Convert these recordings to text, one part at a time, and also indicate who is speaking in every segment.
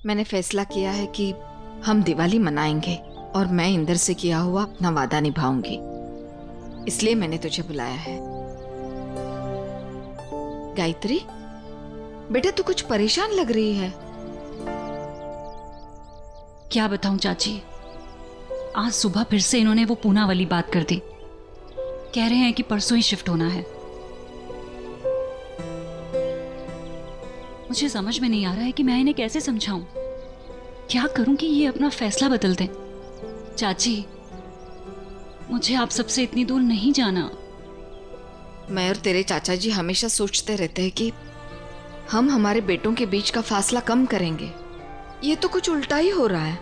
Speaker 1: मैंने फैसला किया है कि हम दिवाली मनाएंगे और मैं इंदर से किया हुआ अपना वादा निभाऊंगी, इसलिए मैंने तुझे बुलाया है। गायत्री, बेटा तू कुछ परेशान लग रही है।
Speaker 2: क्या बताऊं चाची, आज सुबह फिर से इन्होंने वो पूना वाली बात कर दी। कह रहे हैं कि परसों ही शिफ्ट होना है। मुझे समझ में नहीं आ रहा है कि मैं इन्हें कैसे समझाऊं, क्या करूं कि ये अपना फैसला बदल दें। चाची, मुझे आप सबसे इतनी दूर नहीं जाना।
Speaker 1: मैं और तेरे चाचा जी हमेशा सोचते रहते हैं कि हम हमारे बेटों के बीच का फासला कम करेंगे। ये तो कुछ उल्टा ही हो रहा है।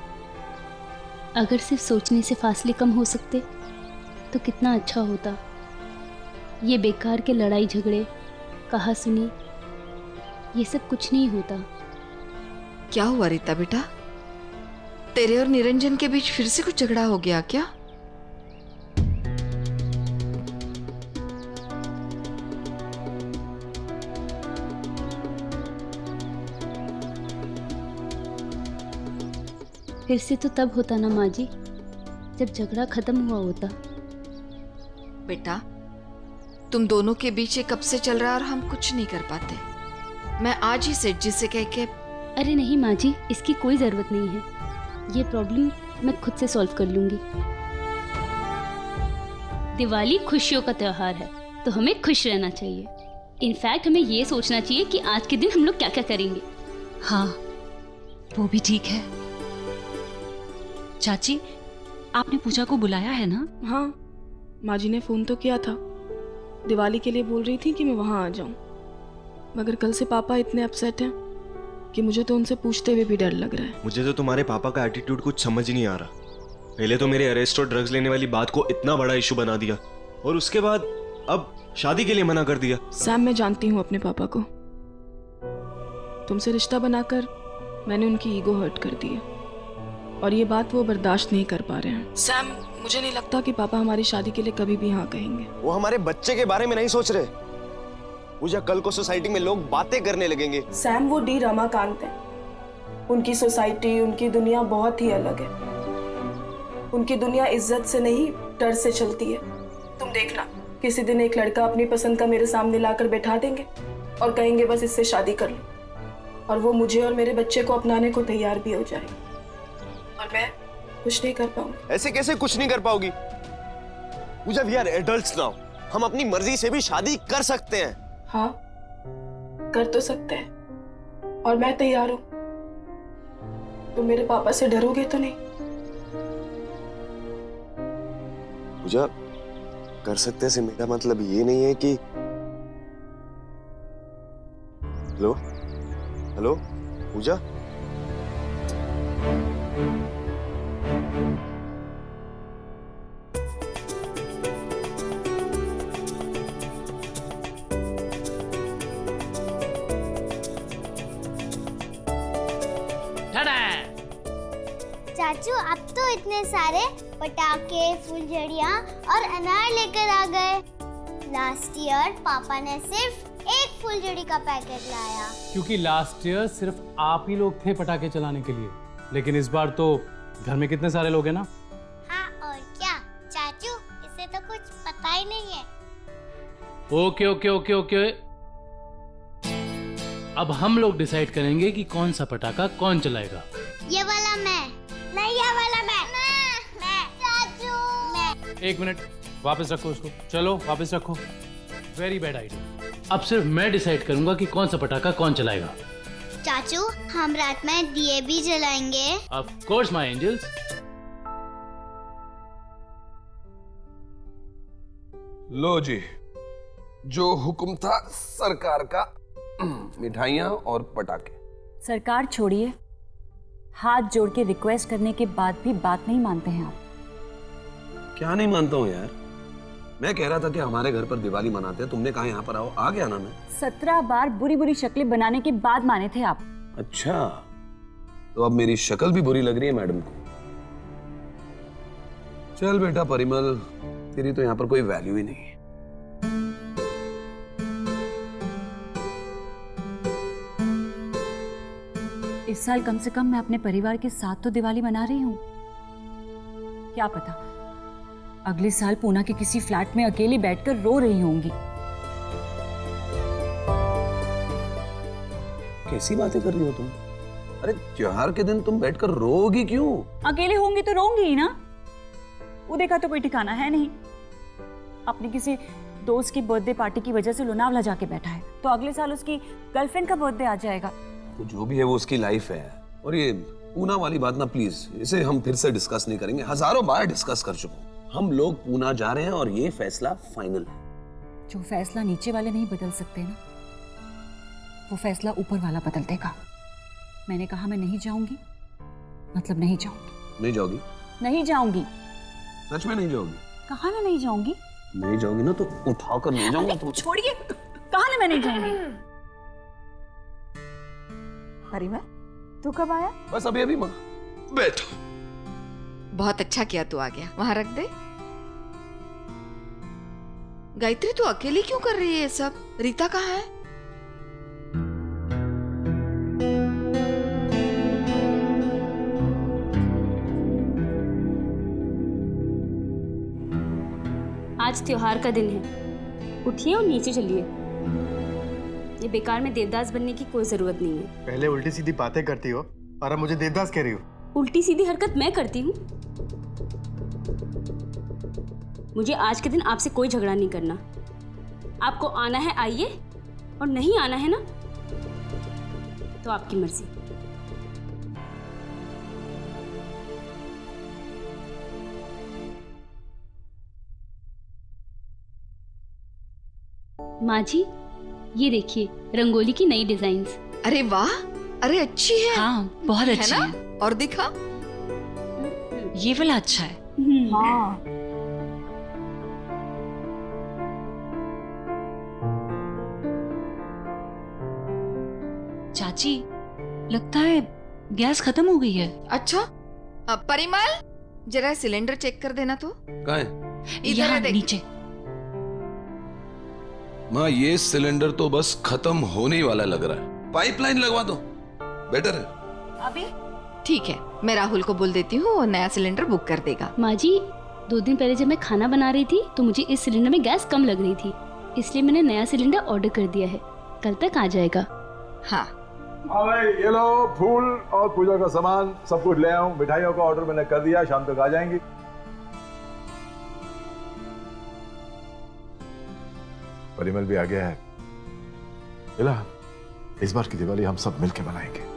Speaker 3: अगर सिर्फ सोचने से फासले कम हो सकते तो कितना अच्छा होता। ये बेकार के लड़ाई झगड़े, कहा सुनी, ये सब कुछ नहीं होता।
Speaker 1: क्या हुआ रीता बेटा, तेरे और निरंजन के बीच फिर से कुछ झगड़ा हो गया क्या?
Speaker 3: फिर से तो तब होता ना माँ जी, जब झगड़ा खत्म हुआ होता।
Speaker 1: बेटा, तुम दोनों के बीच ये कब से चल रहा है और हम कुछ नहीं कर पाते। मैं आज ही सेठ जी से कह के।
Speaker 3: अरे नहीं माँ जी, इसकी कोई ज़रूरत नहीं है। ये प्रॉब्लम मैं खुद से सॉल्व कर लूँगी। दिवाली खुशियों का त्योहार है, तो हमें खुश रहना चाहिए। इनफैक्ट हमें ये सोचना चाहिए कि आज के दिन हम लोग क्या क्या करेंगे।
Speaker 2: हाँ, वो भी ठीक है। चाची, आपने पूजा को बुलाया है ना?
Speaker 4: हाँ, माँ जी ने फ़ोन तो किया था। दिवाली के लिए बोल रही थी कि मैं वहाँ आ जाऊँ, मगर कल से पापा इतने अपसेट हैं कि मुझे तो उनसे पूछते हुए भी डर लग रहा है।
Speaker 5: मुझे तो तुम्हारे पापा का एटीट्यूड कुछ समझ ही नहीं आ रहा। पहले तो मेरे अरेस्ट और ड्रग्स लेने वाली बात को इतना बड़ा इशू बना दिया, और उसके बाद अब शादी के लिए मना कर दिया।
Speaker 4: सैम, मैं जानती हूँ अपने पापा को। तुमसे रिश्ता बनाकर मैंने उनकी ईगो हर्ट कर दी है, और ये बात वो बर्दाश्त नहीं कर पा रहे हैं। सैम, मुझे नहीं लगता कि पापा हमारी शादी के लिए कभी भी हाँ कहेंगे।
Speaker 6: वो हमारे बच्चे के बारे में नहीं सोच रहे। पूजा, कल को सोसाइटी में लोग बातें करने लगेंगे।
Speaker 4: सैम, वो डी रमाकांत है। उनकी सोसाइटी, उनकी दुनिया बहुत ही अलग है। उनकी दुनिया इज्जत से नहीं, डर से चलती है। तुम देखना, किसी दिन एक लड़का अपनी पसंद का मेरे सामने लाकर बैठा देंगे और कहेंगे बस इससे शादी कर लो, और वो मुझे और मेरे बच्चे को अपनाने को तैयार भी हो जाएगा, और मैं कुछ नहीं कर पाऊंगी।
Speaker 6: ऐसे कैसे कुछ नहीं कर पाओगी? पूजा, वी आर एडल्ट्स नाउ। हम अपनी मर्जी से भी शादी कर सकते हैं।
Speaker 4: हाँ, कर तो सकते हैं, और मैं तैयार हूं। तुम मेरे पापा से डरोगे तो नहीं?
Speaker 6: पूजा, कर सकते से मेरा मतलब ये नहीं है कि। हेलो हेलो पूजा,
Speaker 7: चाचू, अब तो इतने सारे पटाखे, फुलझड़ियाँ और अनार लेकर आ गए। लास्ट ईयर पापा ने सिर्फ एक फुलझड़ी का पैकेट लाया।
Speaker 8: क्योंकि लास्ट ईयर सिर्फ आप ही लोग थे पटाखे चलाने के लिए, लेकिन इस बार तो घर में कितने सारे लोग हैं ना।
Speaker 7: हाँ, और क्या चाचू, इसे तो कुछ पता ही नहीं है।
Speaker 8: ओके ओके ओके ओके, अब हम लोग डिसाइड करेंगे कि कौन सा पटाखा कौन चलाएगा।
Speaker 7: ये वाला मैं। नहीं, ये वाला मैं। चाचू, मैं।
Speaker 8: एक मिनट, वापस रखो उसको। चलो वापस रखो। Very bad idea. अब सिर्फ मैं डिसाइड करूंगा कि कौन सा पटाखा कौन चलाएगा।
Speaker 7: चाचू, हम रात में दिए भी जलाएंगे।
Speaker 8: Of course my angels.
Speaker 9: लो जी, जो हुक्म था सरकार का, मिठाइयाँ और पटाखे।
Speaker 2: सरकार छोड़िए, हाथ जोड़ के रिक्वेस्ट करने के बाद भी बात नहीं मानते हैं आप।
Speaker 9: क्या नहीं मानता हूँ यार, मैं कह रहा था कि हमारे घर पर दिवाली मनाते हैं, तुमने कहा यहाँ पर आओ, आ गया ना मैं।
Speaker 2: 17 बार बुरी बुरी शक्लें बनाने के बाद माने थे आप।
Speaker 9: अच्छा, तो अब मेरी शक्ल भी बुरी लग रही है मैडम को। चल बेटा परिमल, तेरी तो यहाँ पर कोई वैल्यू ही नहीं है।
Speaker 2: इस साल कम से कम मैं अपने परिवार के साथ तो दिवाली मना रही हूँ। क्या पता अगले साल पूना के किसी फ्लैट में अकेली बैठकर रो रही होंगी।
Speaker 9: कैसी बातें कर रही हो तुम? अरे त्योहार के दिन तुम बैठकर रोओगी क्यों?
Speaker 2: अकेली होंगी तो रोंगी ही ना। उदय का तो कोई ठिकाना है नहीं। अपनी किसी दोस्त की बर्थडे पार्टी की वजह से लोनावला जाके बैठा है, तो अगले साल उसकी गर्लफ्रेंड का बर्थडे आ जाएगा।
Speaker 9: तो जो भी है वो उसकी लाइफ है। और ये पूना वाली बात ना प्लीज, इसे हम फिर से डिस्कस नहीं करेंगे। हजारों बार डिस्कस कर चुके हैं। हम लोग पूना जा रहे हैं और ये फैसला फाइनल है।
Speaker 2: जो फैसला नीचे वाले नहीं बदल सकते ना, वो फैसला ऊपर वाला बदल देगा। मैंने कहा मैं नहीं जाऊंगी, मतलब नहीं जाऊंगी।
Speaker 9: नहीं जाओगी?
Speaker 2: नहीं जाऊंगी।
Speaker 9: सच में नहीं जाओगी?
Speaker 2: कहा ना नहीं जाऊंगी।
Speaker 9: नहीं जाओगी ना तो उठाकर नहीं जाऊंगा। तुम
Speaker 2: छोड़िए, कहा ना मैं नहीं जाऊंगी। परिमल, तू कब आया?
Speaker 9: बस अभी अभी बैठो।
Speaker 1: बहुत अच्छा किया तू आ गया। वहां रख दे। गायत्री तू अकेली क्यों कर रही है ये सब? रीता कहाँ है?
Speaker 3: आज त्योहार का दिन है, उठिए और नीचे चलिए। ये बेकार में देवदास बनने की कोई जरूरत नहीं है।
Speaker 10: पहले उल्टी सीधी बातें करती हो और अब मुझे देवदास कह रही हो।
Speaker 3: उल्टी सीधी हरकत मैं करती हूँ? मुझे आज के दिन आपसे कोई झगड़ा नहीं करना। आपको आना है आइए, और नहीं आना है ना तो आपकी मर्जी। माँ जी, ये देखिए रंगोली की नई डिजाइन्स।
Speaker 1: अरे वाह, अरे अच्छी है।
Speaker 2: हाँ, बहुत
Speaker 1: है
Speaker 2: अच्छी
Speaker 1: ना?
Speaker 2: है।
Speaker 1: और दिखा।
Speaker 2: ये वाला अच्छा है।
Speaker 3: हाँ।
Speaker 2: चाची, लगता है गैस खत्म हो गई है।
Speaker 1: अच्छा, अब परिमल जरा सिलेंडर चेक कर देना तो।
Speaker 9: कहाँ है?
Speaker 1: इधर
Speaker 2: यहाँ
Speaker 1: है, देख।
Speaker 2: नीचे।
Speaker 9: माँ ये सिलेंडर तो बस खत्म होने ही वाला लग रहा है। पाइपलाइन लगवा दो, बेटर है।
Speaker 1: अभी ठीक है, मैं राहुल को बोल देती हूँ, वो नया सिलेंडर बुक कर देगा।
Speaker 3: माँ जी, 2 दिन पहले जब मैं खाना बना रही थी तो मुझे इस सिलेंडर में गैस कम लग रही थी, इसलिए मैंने नया सिलेंडर ऑर्डर कर दिया है। कल तक आ जाएगा।
Speaker 1: हाँ
Speaker 11: भाई ये लो फूल और पूजा का सामान सब कुछ ले आऊं। मिठाइयों का ऑर्डर मैंने कर दिया, शाम तक आ जाएंगी। परिमल भी आ गया है। इला, इस बार की दिवाली हम सब मिलके मनाएंगे।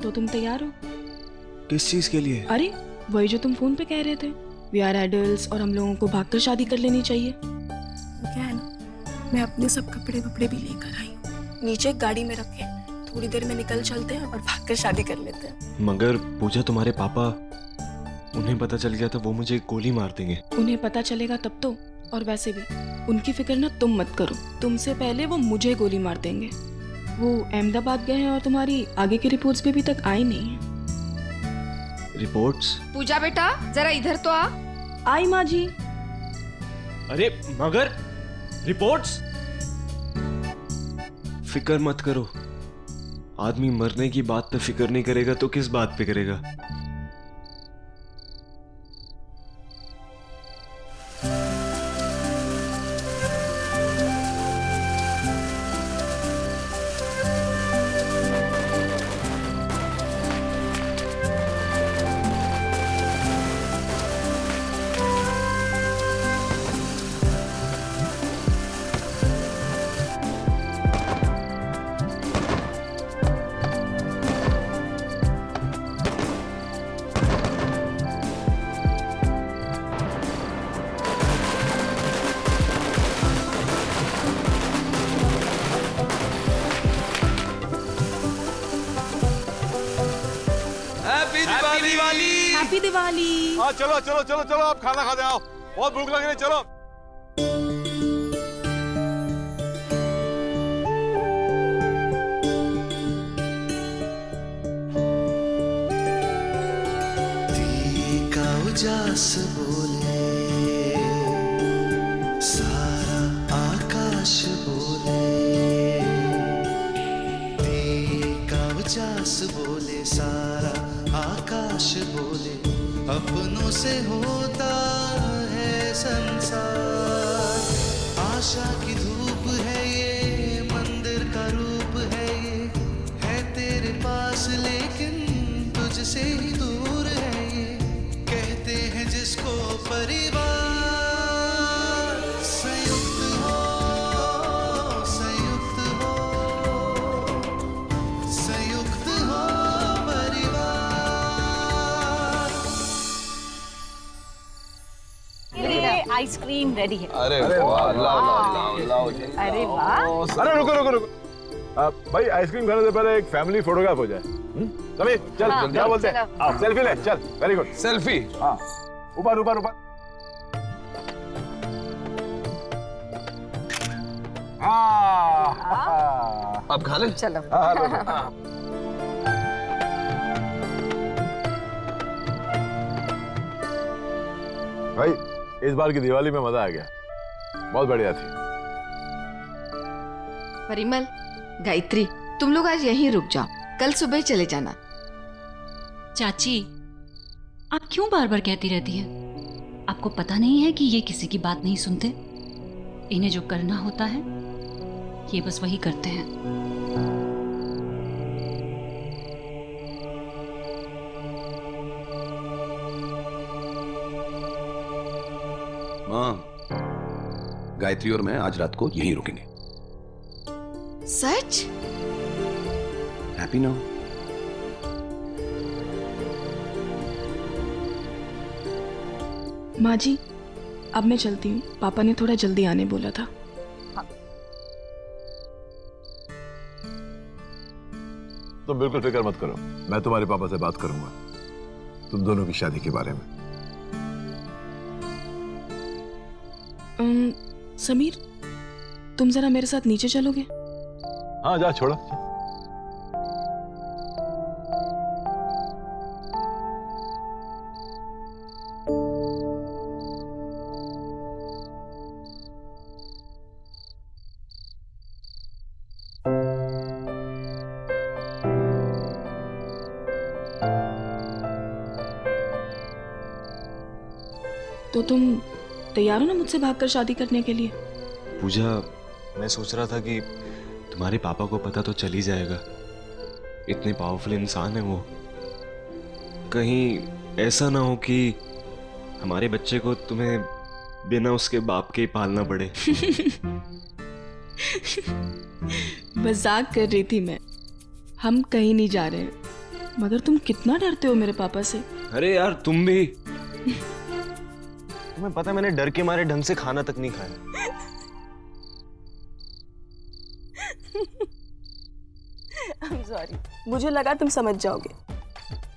Speaker 4: तो तुम तैयार हो?
Speaker 5: किस चीज के लिए?
Speaker 4: अरे वही जो तुम फोन पे कह रहे थे, वी आर एडल्ट्स और हम लोगों को भागकर शादी कर लेनी चाहिए। वो क्या है ना, मैं अपने सब कपड़े वपड़े भी लेकर आई हूँ, नीचे गाड़ी में रखे। थोड़ी देर में निकल चलते हैं और भागकर शादी कर लेते हैं।
Speaker 5: मगर पूजा, तुम्हारे पापा उन्हें पता चल गया तो वो मुझे गोली मार देंगे।
Speaker 12: उन्हें पता चलेगा तब तो। और वैसे भी उनकी फिक्र ना तुम मत करो, तुमसे पहले वो मुझे गोली मार देंगे। वो अहमदाबाद गए हैं और तुम्हारी आगे की रिपोर्ट्स भी अभी तक आई नहीं है।
Speaker 5: रिपोर्ट्स?
Speaker 1: पूजा बेटा जरा इधर तो आ।
Speaker 12: आई माँ जी।
Speaker 5: अरे मगर रिपोर्ट्स? फिक्र मत करो, आदमी मरने की बात पे फिक्र नहीं करेगा तो किस बात पे करेगा।
Speaker 12: हैप्पी दिवाली।
Speaker 11: हाँ चलो चलो चलो चलो, आप खाना खा जाओ, बहुत भूख लग रही, चलो।
Speaker 13: उजास बोले सारा आकाश बोले, का उजास बोले सारा आकाश बोले, अपनों से होता है संसार, आशा की धूप है ये, मंदिर का रूप है ये, है तेरे पास लेकिन तुझसे ही दूर है ये, कहते हैं जिसको परिवार, संयुक्त हो संयुक्त हो संयुक्त हो परिवार।
Speaker 2: आइसक्रीम रेडी है।
Speaker 9: अरे वाह, लाओ।
Speaker 2: अरे वाह।
Speaker 11: अरे रुको, भाई आइसक्रीम खाने से पहले एक फैमिली फोटोग्राफ हो जाए। समीर चल, क्या बोलते हैं? आप सेल्फी ले, चल। Very good,
Speaker 9: selfie.
Speaker 11: हाँ, ऊपर।
Speaker 9: अब खा ले।
Speaker 2: चलो।
Speaker 11: भाई इस बार की दिवाली में मजा आ गया, बहुत बढ़िया थी।
Speaker 1: परिमल, गायत्री, तुम लोग आज यहीं रुक जाओ, कल सुबह चले जाना।
Speaker 14: चाची, आप क्यों बार बार कहती रहती है? आपको पता नहीं है कि ये किसी की बात नहीं सुनते? इन्हें जो करना होता है ये बस वही करते हैं।
Speaker 9: माँ, गायत्री और मैं आज रात को यहीं रुकेंगे।
Speaker 1: सच?
Speaker 9: हैप्पी ना?
Speaker 12: माँ जी, अब मैं चलती हूँ, पापा ने थोड़ा जल्दी आने बोला था।
Speaker 11: तुम बिल्कुल फिक्र मत करो, मैं तुम्हारे पापा से बात करूंगा तुम दोनों की शादी के बारे में।
Speaker 12: समीर, तुम जरा मेरे साथ नीचे चलोगे?
Speaker 11: हाँ जा, छोड़ो।
Speaker 12: तो तुम तैयार हो ना मुझसे भागकर शादी करने के लिए?
Speaker 5: पूजा, मैं सोच रहा था कि तुम्हारे पापा को पता तो चल ही जाएगा, इतने पावरफुल इंसान है वो, कहीं ऐसा ना हो कि हमारे बच्चे को तुम्हें बिना उसके बाप के ही पालना पड़े।
Speaker 12: मजाक कर रही थी मैं, हम कहीं नहीं जा रहे हैं। मगर तुम कितना डरते हो मेरे पापा से।
Speaker 5: अरे यार तुम भी। तुम्हें पता है मैंने डर के मारे ढंग से खाना तक नहीं खाया।
Speaker 4: I'm sorry. मुझे लगा तुम समझ जाओगे,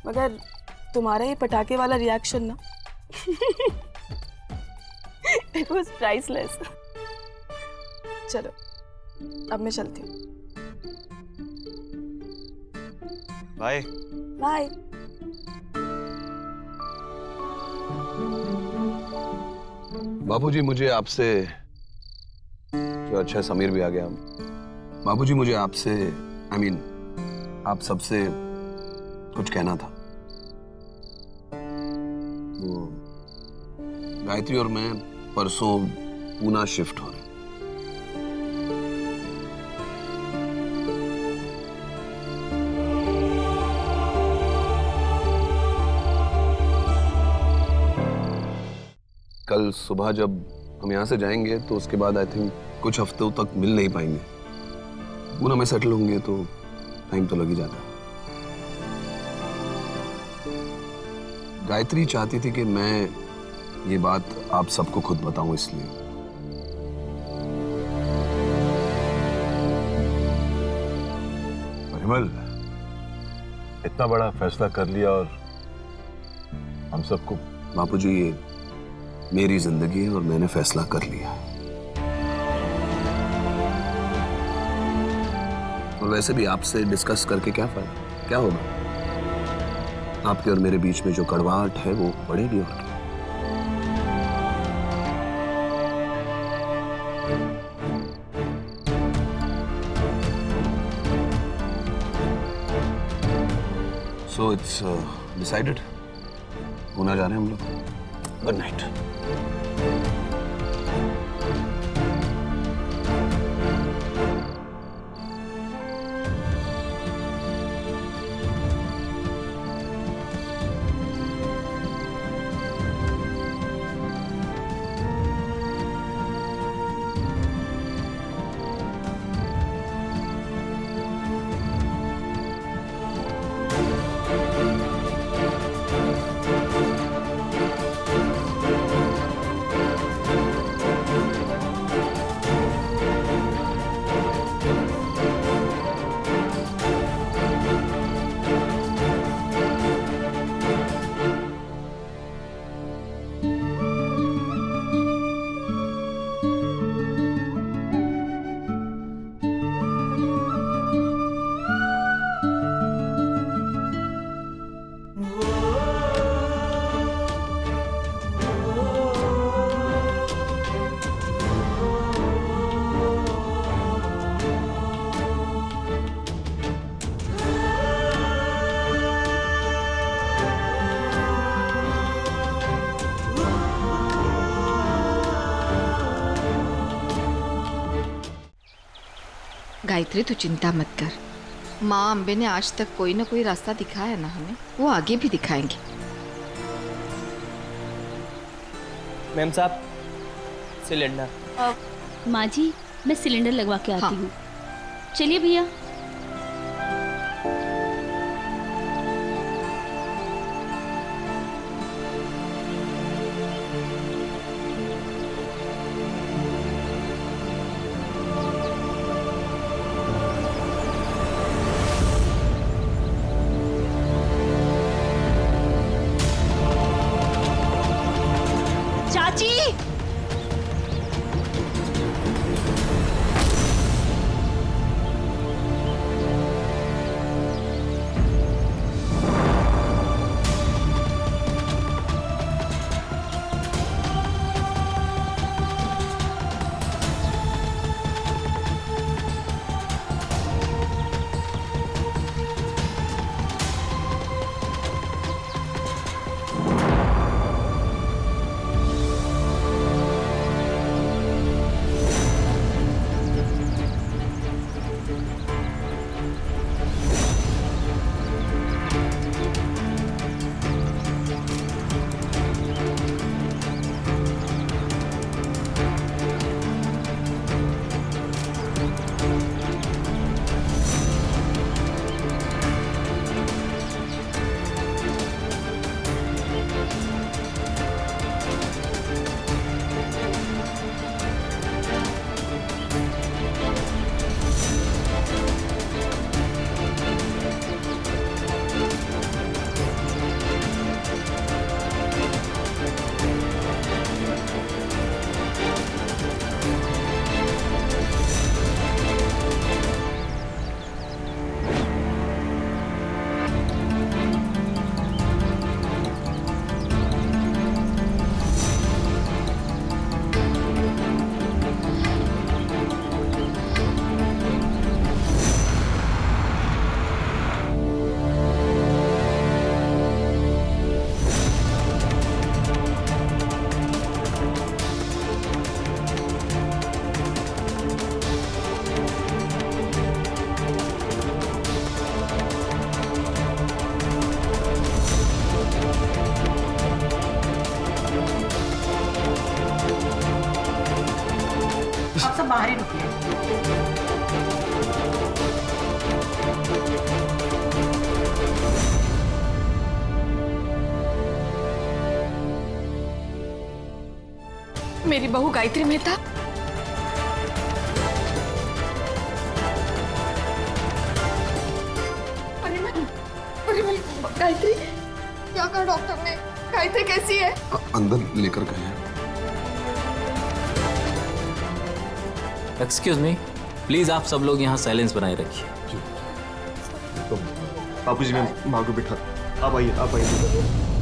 Speaker 4: मगर तुम्हारा ये पटाखे वाला रिएक्शन ना इट वाज प्राइसलेस। चलो अब मैं चलती हूँ।
Speaker 6: Bye
Speaker 4: bye.
Speaker 9: बाबूजी मुझे आपसे, जो अच्छा समीर भी आ गया, बाबूजी मुझे आपसे आप सबसे कुछ कहना था। वो गायत्री और मैं परसों पूना शिफ्ट हो रहे हैं। कल सुबह जब हम यहाँ से जाएंगे तो उसके बाद आई थिंक कुछ हफ्तों तक मिल नहीं पाएंगे। पूना में सेटल होंगे तो टाइम तो लग ही जाता है। गायत्री चाहती थी कि मैं ये बात आप सबको खुद बताऊं, इसलिए
Speaker 11: परिमल, इतना बड़ा फैसला कर लिया और हम सबको।
Speaker 9: बापूजी ये मेरी जिंदगी है और मैंने फैसला कर लिया है। और वैसे भी आपसे डिस्कस करके क्या फायदा, क्या होगा? आपके और मेरे बीच में जो कड़वाहट है वो बढ़ेगी और क्या। So it's decided. पूना जा रहे हैं हम लोग। Good night.
Speaker 1: गायत्री तू चिंता मत कर, माँ अम्बे ने आज तक कोई ना कोई रास्ता दिखाया ना हमें, वो आगे भी दिखाएंगे।
Speaker 15: मैम साहब सिलेंडर।
Speaker 3: माँ जी मैं सिलेंडर लगवा के आती हूँ। चलिए भैया।
Speaker 1: मेरी बहू गायत्री मेहता। अरे गायत्री, क्या कहा डॉक्टर ने? गायत्री कैसी है?
Speaker 9: अंदर लेकर गए हैं।
Speaker 16: एक्सक्यूज मी, प्लीज आप सब लोग यहाँ साइलेंस बनाए रखिए।
Speaker 5: बाबूजी, मैं माँ को बिठा। आप आइए, आप आइए।